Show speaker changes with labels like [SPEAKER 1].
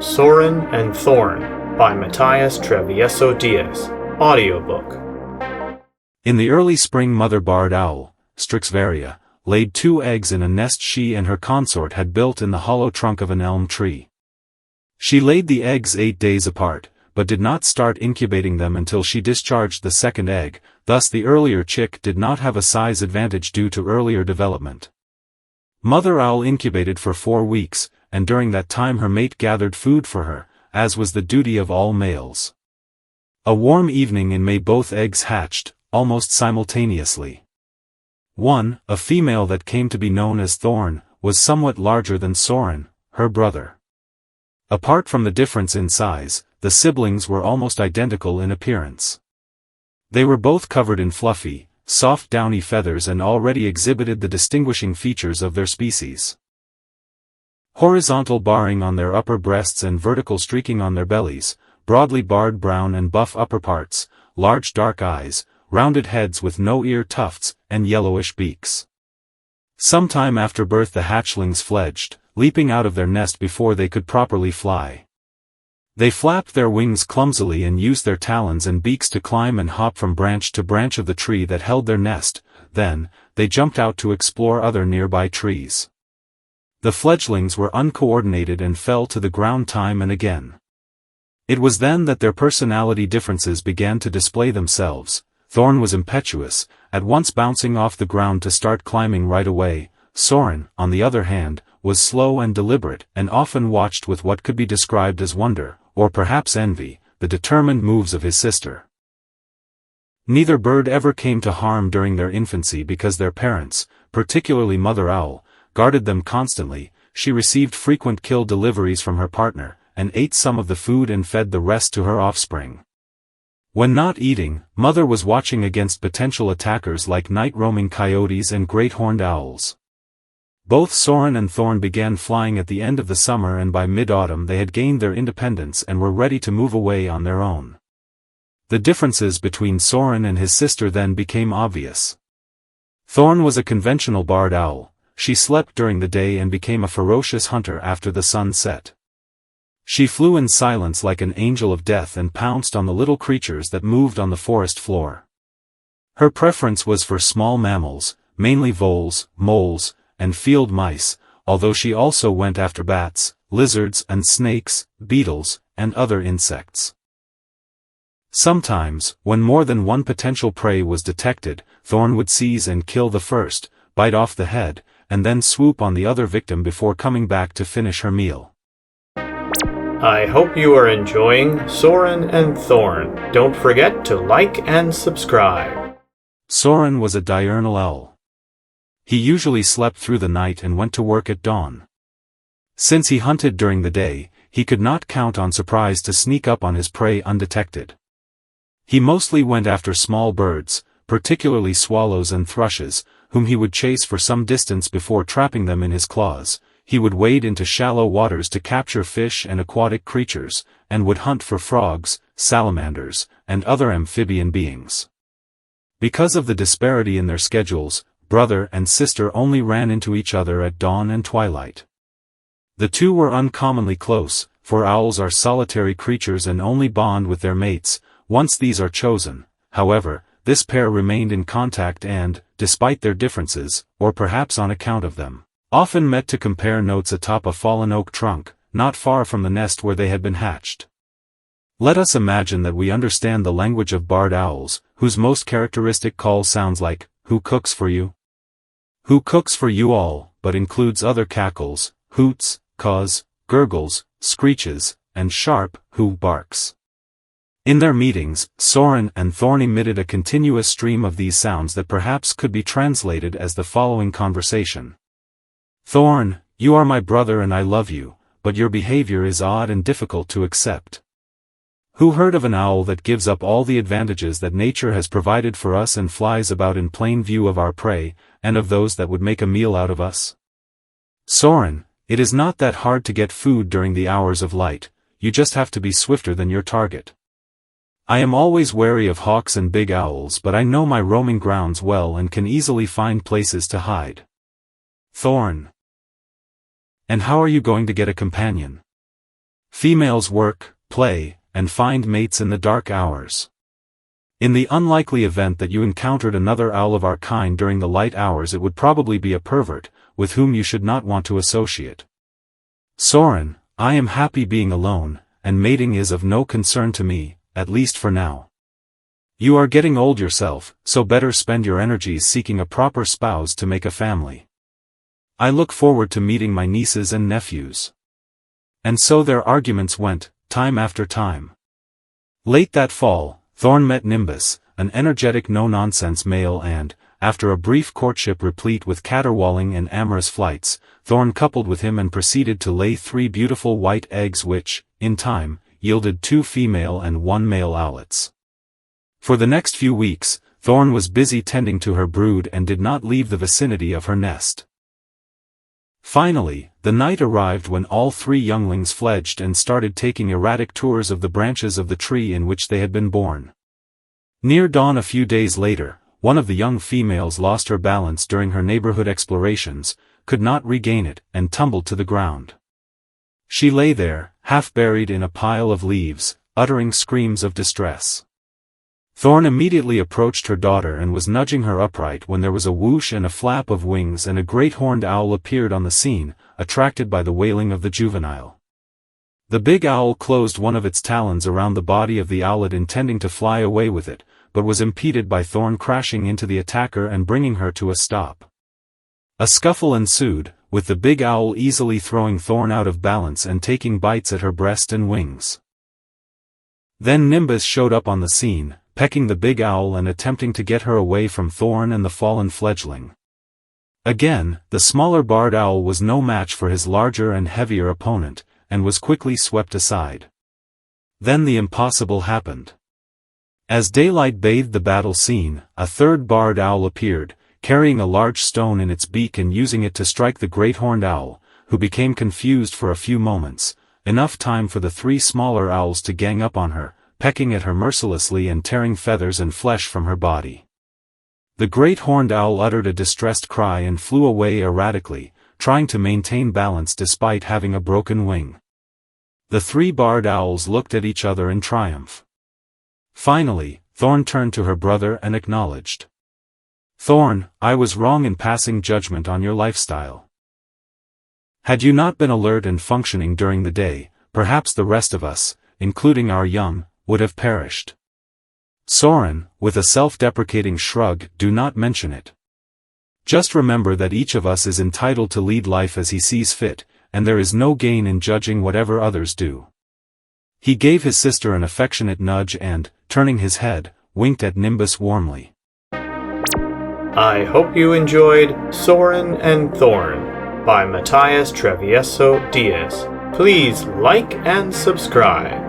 [SPEAKER 1] Soren and Thorn by Matias Travieso-Diaz. Audiobook.
[SPEAKER 2] In the early spring, Mother Barred Owl, Strixvaria, laid 2 eggs in a nest she and her consort had built in the hollow trunk of an elm tree. She laid the eggs 8 days apart, but did not start incubating them until she discharged the second egg, thus the earlier chick did not have a size advantage due to earlier development. Mother Owl incubated for 4 weeks, and during that time her mate gathered food for her, as was the duty of all males. A warm evening in May both eggs hatched, almost simultaneously. One, a female that came to be known as Thorn, was somewhat larger than Soren, her brother. Apart from the difference in size, the siblings were almost identical in appearance. They were both covered in fluffy, soft downy feathers and already exhibited the distinguishing features of their species. Horizontal barring on their upper breasts and vertical streaking on their bellies, broadly barred brown and buff upperparts, large dark eyes, rounded heads with no ear tufts, and yellowish beaks. Some time after birth the hatchlings fledged, leaping out of their nest before they could properly fly. They flapped their wings clumsily and used their talons and beaks to climb and hop from branch to branch of the tree that held their nest. Then, they jumped out to explore other nearby trees. The fledglings were uncoordinated and fell to the ground time and again. It was then that their personality differences began to display themselves. Thorn was impetuous, at once bouncing off the ground to start climbing right away. Soren, on the other hand, was slow and deliberate, and often watched with what could be described as wonder, or perhaps envy, the determined moves of his sister. Neither bird ever came to harm during their infancy because their parents, particularly Mother Owl, guarded them constantly. She received frequent kill deliveries from her partner, and ate some of the food and fed the rest to her offspring. When not eating, Mother was watching against potential attackers like night-roaming coyotes and great horned owls. Both Soren and Thorn began flying at the end of the summer, and by mid-autumn they had gained their independence and were ready to move away on their own. The differences between Soren and his sister then became obvious. Thorn was a conventional barred owl. She slept during the day and became a ferocious hunter after the sun set. She flew in silence like an angel of death and pounced on the little creatures that moved on the forest floor. Her preference was for small mammals, mainly voles, moles, and field mice, although she also went after bats, lizards and snakes, beetles, and other insects. Sometimes, when more than one potential prey was detected, Thorn would seize and kill the first, bite off the head, and then swoop on the other victim before coming back to finish her meal.
[SPEAKER 1] I hope you are enjoying Soren and Thorn. Don't forget to like and subscribe.
[SPEAKER 2] Soren was a diurnal owl. He usually slept through the night and went to work at dawn. Since he hunted during the day, he could not count on surprise to sneak up on his prey undetected. He mostly went after small birds, particularly swallows and thrushes, whom he would chase for some distance before trapping them in his claws. He would wade into shallow waters to capture fish and aquatic creatures, and would hunt for frogs, salamanders, and other amphibian beings. Because of the disparity in their schedules, brother and sister only ran into each other at dawn and twilight. The two were uncommonly close, for owls are solitary creatures and only bond with their mates, once these are chosen. However, this pair remained in contact and, despite their differences, or perhaps on account of them, often met to compare notes atop a fallen oak trunk, not far from the nest where they had been hatched. Let us imagine that we understand the language of barred owls, whose most characteristic call sounds like, "Who cooks for you?" Who cooks for you all, but includes other cackles, hoots, caws, gurgles, screeches, and sharp, who barks. In their meetings, Soren and Thorn emitted a continuous stream of these sounds that perhaps could be translated as the following conversation. Thorn, you are my brother and I love you, but your behavior is odd and difficult to accept. Who heard of an owl that gives up all the advantages that nature has provided for us and flies about in plain view of our prey, and of those that would make a meal out of us? Soren, it is not that hard to get food during the hours of light, you just have to be swifter than your target. I am always wary of hawks and big owls, but I know my roaming grounds well and can easily find places to hide. Thorn. And how are you going to get a companion? Females work, play, and find mates in the dark hours. In the unlikely event that you encountered another owl of our kind during the light hours, it would probably be a pervert, with whom you should not want to associate. Soren, I am happy being alone, and mating is of no concern to me, at least for now. You are getting old yourself, so better spend your energies seeking a proper spouse to make a family. I look forward to meeting my nieces and nephews. And so their arguments went, time after time. Late that fall, Thorn met Nimbus, an energetic no-nonsense male, and, after a brief courtship replete with caterwauling and amorous flights, Thorn coupled with him and proceeded to lay 3 beautiful white eggs which, in time, yielded 2 female and 1 male owlets. For the next few weeks, Thorn was busy tending to her brood and did not leave the vicinity of her nest. Finally, the night arrived when all 3 younglings fledged and started taking erratic tours of the branches of the tree in which they had been born. Near dawn a few days later, one of the young females lost her balance during her neighborhood explorations, could not regain it, and tumbled to the ground. She lay there, half buried in a pile of leaves, uttering screams of distress. Thorn immediately approached her daughter and was nudging her upright when there was a whoosh and a flap of wings, and a great horned owl appeared on the scene, attracted by the wailing of the juvenile. The big owl closed one of its talons around the body of the owlet, intending to fly away with it, but was impeded by Thorn crashing into the attacker and bringing her to a stop. A scuffle ensued, with the big owl easily throwing Thorn out of balance and taking bites at her breast and wings. Then Nimbus showed up on the scene, pecking the big owl and attempting to get her away from Thorn and the fallen fledgling. Again, the smaller barred owl was no match for his larger and heavier opponent, and was quickly swept aside. Then the impossible happened. As daylight bathed the battle scene, a third barred owl appeared, carrying a large stone in its beak and using it to strike the great horned owl, who became confused for a few moments, enough time for the 3 smaller owls to gang up on her, pecking at her mercilessly and tearing feathers and flesh from her body. The great horned owl uttered a distressed cry and flew away erratically, trying to maintain balance despite having a broken wing. The 3 barred owls looked at each other in triumph. Finally, Thorn turned to her brother and acknowledged. Thorn, I was wrong in passing judgment on your lifestyle. Had you not been alert and functioning during the day, perhaps the rest of us, including our young, would have perished. Soren, with a self-deprecating shrug, do not mention it. Just remember that each of us is entitled to lead life as he sees fit, and there is no gain in judging whatever others do. He gave his sister an affectionate nudge and, turning his head, winked at Nimbus warmly.
[SPEAKER 1] I hope you enjoyed Soren and Thorn by Matias Travieso-Diaz. Please like and subscribe.